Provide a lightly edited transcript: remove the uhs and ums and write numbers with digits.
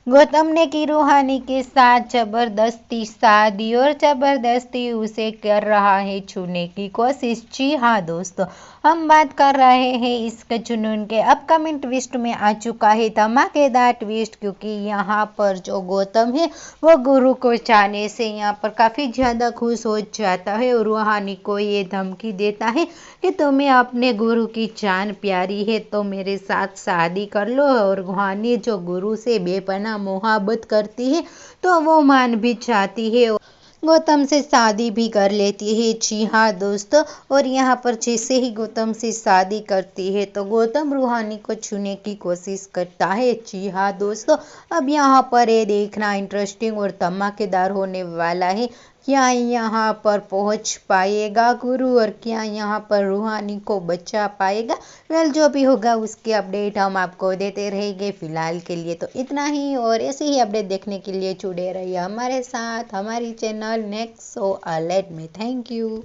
गौतम ने की रूहानी के साथ जबरदस्ती शादी और जबरदस्ती उसे कर रहा है छूने की कोशिश। जी हाँ दोस्तों, हम बात कर रहे हैं इसके जुनून के अपकमिंग ट्विस्ट में आ चुका है धमाकेदार ट्विस्ट, क्योंकि यहाँ पर जो गौतम है वो गुरु को चाहने से यहाँ पर काफ़ी ज़्यादा खुश हो जाता है और रूहानी को ये धमकी देता है कि तुम्हें अपने गुरु की जान प्यारी है तो मेरे साथ शादी कर लो। और रूहानी जो गुरु से बेपनाह मोहब्बत करती है तो वो मान भी जाती है, गौतम से शादी भी कर लेती है। जी हाँ दोस्तों, और यहाँ पर जैसे ही गौतम से शादी करती है तो गौतम रूहानी को छूने की कोशिश करता है। जी हाँ दोस्तों, अब यहाँ पर ये देखना इंटरेस्टिंग और धमाकेदार होने वाला है। क्या यहाँ पर पहुँच पाएगा गुरु और क्या यहाँ पर रूहानी को बचा पाएगा? वेल, जो भी होगा उसकी अपडेट हम आपको देते रहेंगे। फिलहाल के लिए तो इतना ही, और ऐसे ही अपडेट देखने के लिए जुड़े रहिए हमारे साथ, हमारी चैनल नेक्स्ट सो अलर्ट में। Thank you.